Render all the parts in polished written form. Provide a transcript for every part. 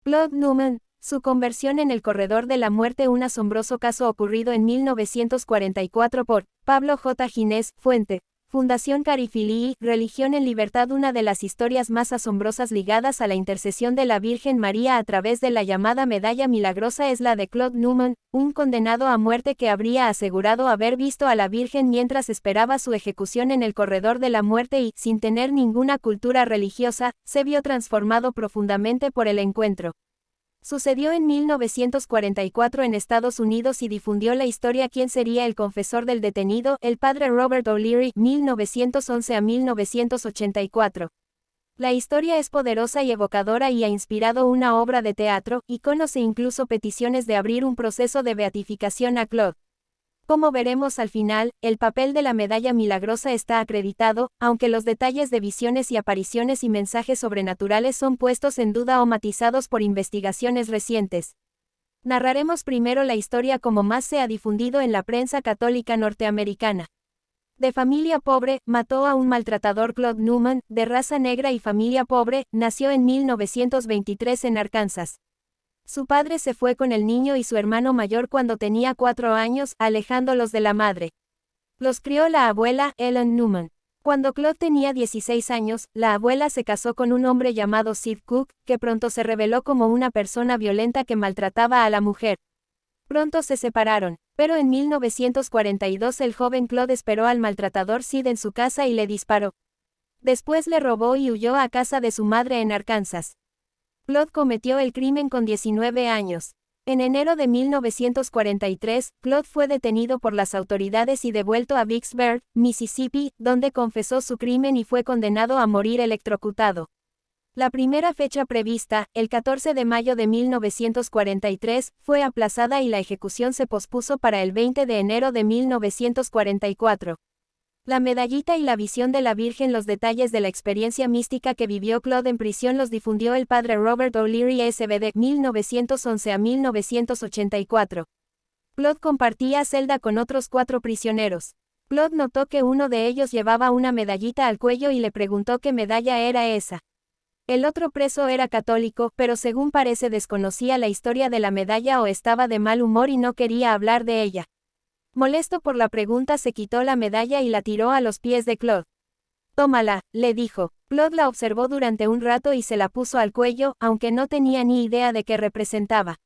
Claude Newman, su conversión en el corredor de la muerte, un asombroso caso ocurrido en 1944 por Pablo J. Ginés, fuente. Fundación Carifilii, Religión en Libertad. Una de las historias más asombrosas ligadas a la intercesión de la Virgen María a través de la llamada medalla milagrosa es la de Claude Newman, un condenado a muerte que habría asegurado haber visto a la Virgen mientras esperaba su ejecución en el corredor de la muerte y, sin tener ninguna cultura religiosa, se vio transformado profundamente por el encuentro. Sucedió en 1944 en Estados Unidos y difundió la historia ¿Quién sería el confesor del detenido? El padre Robert O'Leary, 1911 a 1984. La historia es poderosa y evocadora y ha inspirado una obra de teatro, iconos e incluso peticiones de abrir un proceso de beatificación a Claude. Como veremos al final, el papel de la medalla milagrosa está acreditado, aunque los detalles de visiones y apariciones y mensajes sobrenaturales son puestos en duda o matizados por investigaciones recientes. Narraremos primero la historia como más se ha difundido en la prensa católica norteamericana. De familia pobre, mató a un maltratador. Claude Newman, de raza negra y familia pobre, nació en 1923 en Arkansas. Su padre se fue con el niño y su hermano mayor cuando tenía 4 años, alejándolos de la madre. Los crió la abuela, Ellen Newman. Cuando Claude tenía 16 años, la abuela se casó con un hombre llamado Sid Cook, que pronto se reveló como una persona violenta que maltrataba a la mujer. Pronto se separaron, pero en 1942 el joven Claude esperó al maltratador Sid en su casa y le disparó. Después le robó y huyó a casa de su madre en Arkansas. Claude cometió el crimen con 19 años. En enero de 1943, Claude fue detenido por las autoridades y devuelto a Vicksburg, Mississippi, donde confesó su crimen y fue condenado a morir electrocutado. La primera fecha prevista, el 14 de mayo de 1943, fue aplazada y la ejecución se pospuso para el 20 de enero de 1944. La medallita y la visión de la Virgen. Los detalles de la experiencia mística que vivió Claude en prisión los difundió el padre Robert O'Leary SVD, 1911 a 1984. Claude compartía celda con otros 4 prisioneros. Claude notó que uno de ellos llevaba una medallita al cuello y le preguntó qué medalla era esa. El otro preso era católico, pero según parece desconocía la historia de la medalla o estaba de mal humor y no quería hablar de ella. Molesto por la pregunta, se quitó la medalla y la tiró a los pies de Claude. «Tómala», le dijo. Claude la observó durante un rato y se la puso al cuello, aunque no tenía ni idea de qué representaba.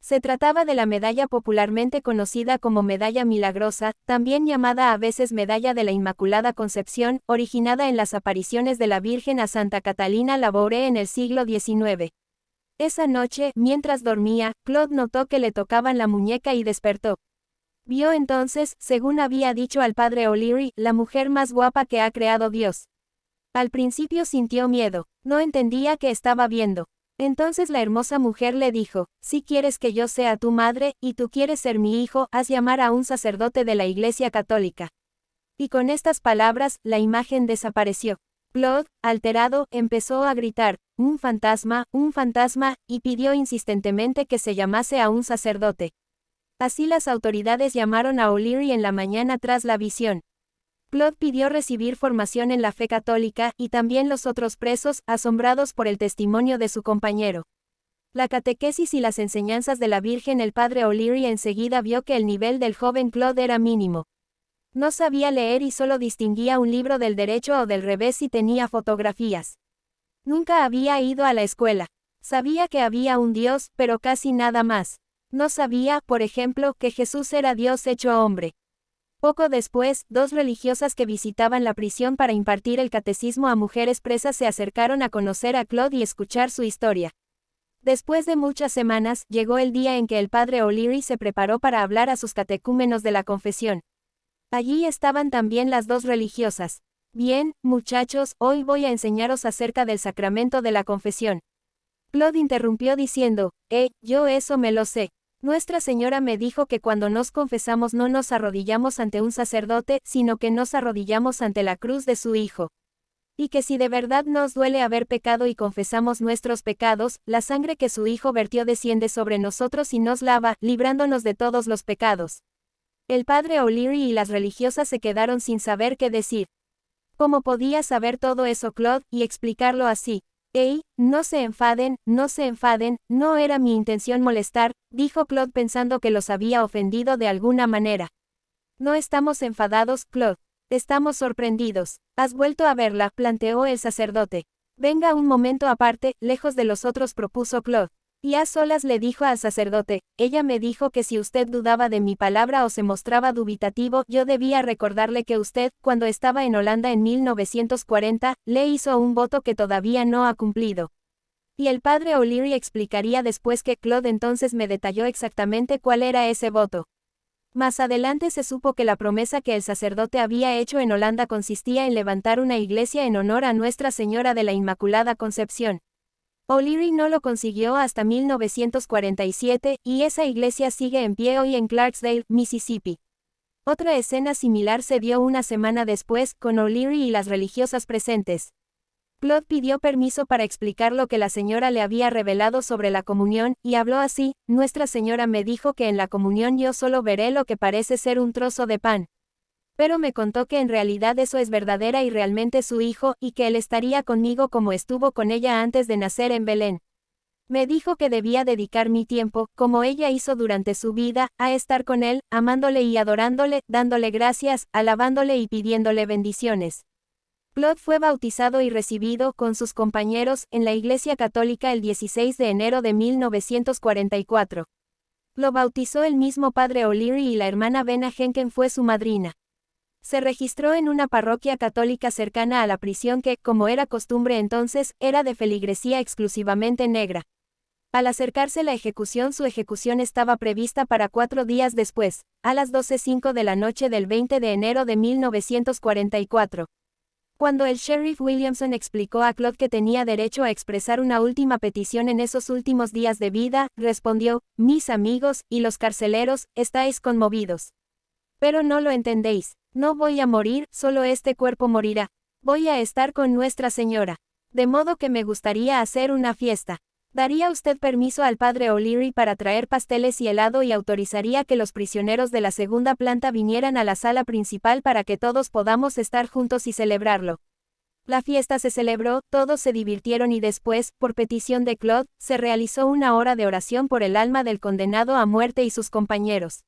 Se trataba de la medalla popularmente conocida como medalla milagrosa, también llamada a veces medalla de la Inmaculada Concepción, originada en las apariciones de la Virgen a Santa Catalina Laboure en el siglo XIX. Esa noche, mientras dormía, Claude notó que le tocaban la muñeca y despertó. Vio entonces, según había dicho al padre O'Leary, la mujer más guapa que ha creado Dios. Al principio sintió miedo, no entendía qué estaba viendo. Entonces la hermosa mujer le dijo: «Si quieres que yo sea tu madre, y tú quieres ser mi hijo, haz llamar a un sacerdote de la Iglesia Católica». Y con estas palabras, la imagen desapareció. Claude, alterado, empezó a gritar: un fantasma», y pidió insistentemente que se llamase a un sacerdote. Así las autoridades llamaron a O'Leary en la mañana tras la visión. Claude pidió recibir formación en la fe católica, y también los otros presos, asombrados por el testimonio de su compañero. La catequesis y las enseñanzas de la Virgen. El padre O'Leary enseguida vio que el nivel del joven Claude era mínimo. No sabía leer y solo distinguía un libro del derecho o del revés y tenía fotografías. Nunca había ido a la escuela. Sabía que había un Dios, pero casi nada más. No sabía, por ejemplo, que Jesús era Dios hecho hombre. Poco después, 2 religiosas que visitaban la prisión para impartir el catecismo a mujeres presas se acercaron a conocer a Claude y escuchar su historia. Después de muchas semanas, llegó el día en que el padre O'Leary se preparó para hablar a sus catecúmenos de la confesión. Allí estaban también las 2 religiosas. «Bien, muchachos, hoy voy a enseñaros acerca del sacramento de la confesión». Claude interrumpió diciendo: yo eso me lo sé. Nuestra Señora me dijo que cuando nos confesamos no nos arrodillamos ante un sacerdote, sino que nos arrodillamos ante la cruz de su Hijo. Y que si de verdad nos duele haber pecado y confesamos nuestros pecados, la sangre que su Hijo vertió desciende sobre nosotros y nos lava, librándonos de todos los pecados. El padre O'Leary y las religiosas se quedaron sin saber qué decir. ¿Cómo podía saber todo eso Claude, y explicarlo así? «Ey, no se enfaden, no era mi intención molestar», dijo Claude pensando que los había ofendido de alguna manera. «No estamos enfadados, Claude. Estamos sorprendidos. ¿Has vuelto a verla?», planteó el sacerdote. «Venga un momento aparte, lejos de los otros», propuso Claude. Y a solas le dijo al sacerdote: «Ella me dijo que si usted dudaba de mi palabra o se mostraba dubitativo, yo debía recordarle que usted, cuando estaba en Holanda en 1940, le hizo un voto que todavía no ha cumplido». Y el padre O'Leary explicaría después que Claude entonces me detalló exactamente cuál era ese voto. Más adelante se supo que la promesa que el sacerdote había hecho en Holanda consistía en levantar una iglesia en honor a Nuestra Señora de la Inmaculada Concepción. O'Leary no lo consiguió hasta 1947, y esa iglesia sigue en pie hoy en Clarksdale, Mississippi. Otra escena similar se dio una semana después, con O'Leary y las religiosas presentes. Claude pidió permiso para explicar lo que la señora le había revelado sobre la comunión, y habló así: «Nuestra Señora me dijo que en la comunión yo solo veré lo que parece ser un trozo de pan. Pero me contó que en realidad eso es verdadera y realmente su hijo, y que él estaría conmigo como estuvo con ella antes de nacer en Belén. Me dijo que debía dedicar mi tiempo, como ella hizo durante su vida, a estar con él, amándole y adorándole, dándole gracias, alabándole y pidiéndole bendiciones». Claude fue bautizado y recibido, con sus compañeros, en la Iglesia Católica el 16 de enero de 1944. Lo bautizó el mismo padre O'Leary y la hermana Bena Henken fue su madrina. Se registró en una parroquia católica cercana a la prisión que, como era costumbre entonces, era de feligresía exclusivamente negra. Al acercarse la ejecución, su ejecución estaba prevista para 4 días después, a las 12:05 de la noche del 20 de enero de 1944. Cuando el sheriff Williamson explicó a Claude que tenía derecho a expresar una última petición en esos últimos días de vida, respondió: «Mis amigos, y los carceleros, estáis conmovidos. Pero no lo entendéis. No voy a morir, solo este cuerpo morirá. Voy a estar con Nuestra Señora. De modo que me gustaría hacer una fiesta. ¿Daría usted permiso al padre O'Leary para traer pasteles y helado y autorizaría que los prisioneros de la segunda planta vinieran a la sala principal para que todos podamos estar juntos y celebrarlo?» La fiesta se celebró, todos se divirtieron y después, por petición de Claude, se realizó una hora de oración por el alma del condenado a muerte y sus compañeros.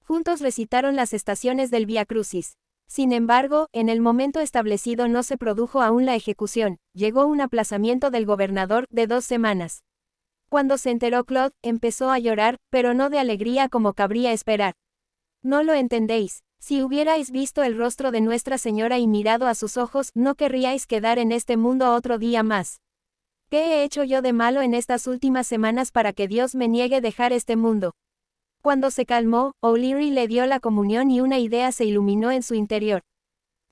Juntos recitaron las estaciones del Vía Crucis. Sin embargo, en el momento establecido no se produjo aún la ejecución, llegó un aplazamiento del gobernador, de 2 semanas. Cuando se enteró Claude, empezó a llorar, pero no de alegría como cabría esperar. «No lo entendéis. Si hubierais visto el rostro de Nuestra Señora y mirado a sus ojos, no querríais quedar en este mundo otro día más. ¿Qué he hecho yo de malo en estas últimas semanas para que Dios me niegue dejar este mundo?». Cuando se calmó, O'Leary le dio la comunión y una idea se iluminó en su interior.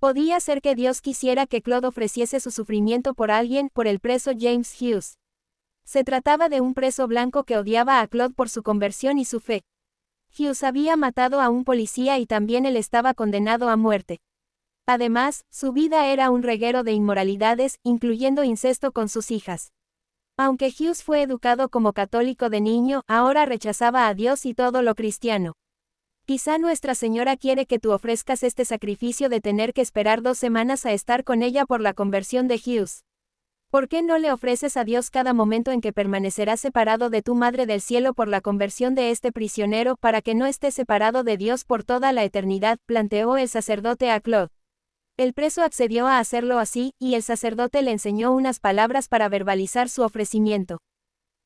Podía ser que Dios quisiera que Claude ofreciese su sufrimiento por alguien, por el preso James Hughes. Se trataba de un preso blanco que odiaba a Claude por su conversión y su fe. Hughes había matado a un policía y también él estaba condenado a muerte. Además, su vida era un reguero de inmoralidades, incluyendo incesto con sus hijas. Aunque Hughes fue educado como católico de niño, ahora rechazaba a Dios y todo lo cristiano. Quizá Nuestra Señora quiere que tú ofrezcas este sacrificio de tener que esperar 2 semanas a estar con ella por la conversión de Hughes. ¿Por qué no le ofreces a Dios cada momento en que permanecerás separado de tu Madre del Cielo por la conversión de este prisionero para que no esté separado de Dios por toda la eternidad?, planteó el sacerdote a Claude. El preso accedió a hacerlo así, y el sacerdote le enseñó unas palabras para verbalizar su ofrecimiento.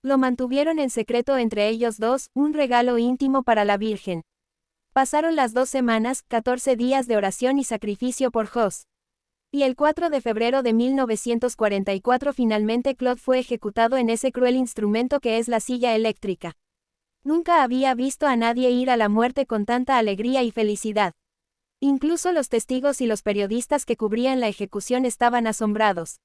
Lo mantuvieron en secreto entre ellos dos, un regalo íntimo para la Virgen. Pasaron las 2 semanas, 14 días de oración y sacrificio por Hughes. Y el 4 de febrero de 1944 finalmente Claude fue ejecutado en ese cruel instrumento que es la silla eléctrica. Nunca había visto a nadie ir a la muerte con tanta alegría y felicidad. Incluso los testigos y los periodistas que cubrían la ejecución estaban asombrados.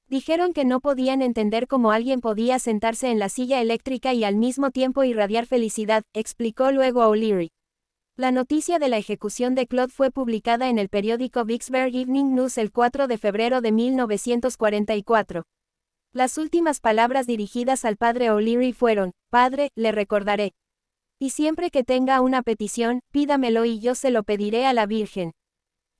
Dijeron que no podían entender cómo alguien podía sentarse en la silla eléctrica y al mismo tiempo irradiar felicidad, explicó luego O'Leary. La noticia de la ejecución de Claude fue publicada en el periódico Vicksburg Evening News el 4 de febrero de 1944. Las últimas palabras dirigidas al padre O'Leary fueron: «Padre, le recordaré. Y siempre que tenga una petición, pídamelo y yo se lo pediré a la Virgen».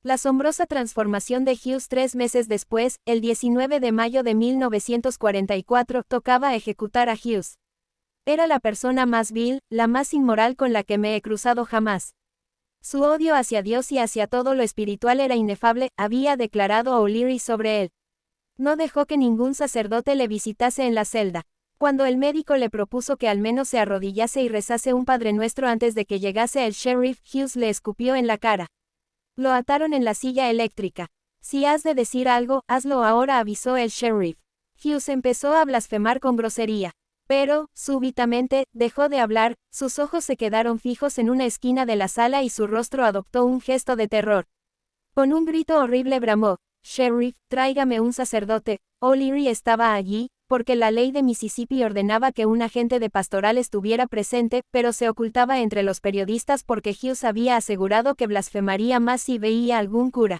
La asombrosa transformación de Hughes 3 meses después, el 19 de mayo de 1944, tocaba ejecutar a Hughes. Era la persona más vil, la más inmoral con la que me he cruzado jamás. Su odio hacia Dios y hacia todo lo espiritual era inefable, había declarado O'Leary sobre él. No dejó que ningún sacerdote le visitase en la celda. Cuando el médico le propuso que al menos se arrodillase y rezase un Padre Nuestro antes de que llegase el sheriff, Hughes le escupió en la cara. Lo ataron en la silla eléctrica. Si has de decir algo, hazlo ahora, avisó el sheriff. Hughes empezó a blasfemar con grosería. Pero, súbitamente, dejó de hablar, sus ojos se quedaron fijos en una esquina de la sala y su rostro adoptó un gesto de terror. Con un grito horrible bramó: «Sheriff, tráigame un sacerdote». O'Leary estaba allí, porque la ley de Mississippi ordenaba que un agente de pastoral estuviera presente, pero se ocultaba entre los periodistas porque Hughes había asegurado que blasfemaría más si veía algún cura.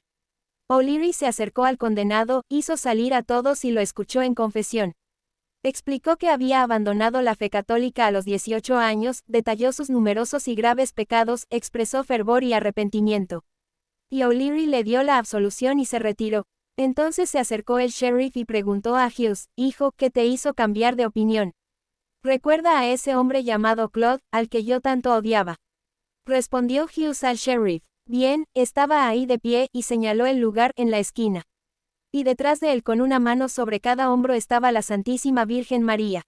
O'Leary se acercó al condenado, hizo salir a todos y lo escuchó en confesión. Explicó que había abandonado la fe católica a los 18 años, detalló sus numerosos y graves pecados, expresó fervor y arrepentimiento. Y O'Leary le dio la absolución y se retiró. Entonces se acercó el sheriff y preguntó a Hughes: «Hijo, ¿qué te hizo cambiar de opinión? ¿Recuerda a ese hombre llamado Claude, al que yo tanto odiaba?». Respondió Hughes al sheriff: «Bien, estaba ahí de pie», y señaló el lugar en la esquina. Y detrás de él con una mano sobre cada hombro estaba la Santísima Virgen María.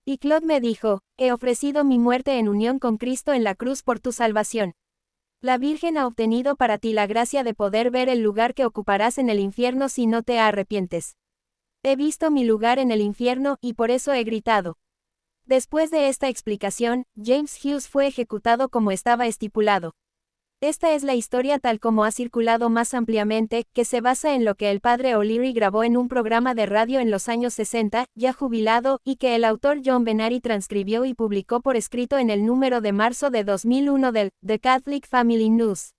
Y Claude me dijo: «He ofrecido mi muerte en unión con Cristo en la cruz por tu salvación. La Virgen ha obtenido para ti la gracia de poder ver el lugar que ocuparás en el infierno si no te arrepientes. He visto mi lugar en el infierno, y por eso he gritado». Después de esta explicación, James Hughes fue ejecutado como estaba estipulado. Esta es la historia tal como ha circulado más ampliamente, que se basa en lo que el padre O'Leary grabó en un programa de radio en los años 60, ya jubilado, y que el autor John Benary transcribió y publicó por escrito en el número de marzo de 2001 del The Catholic Family News.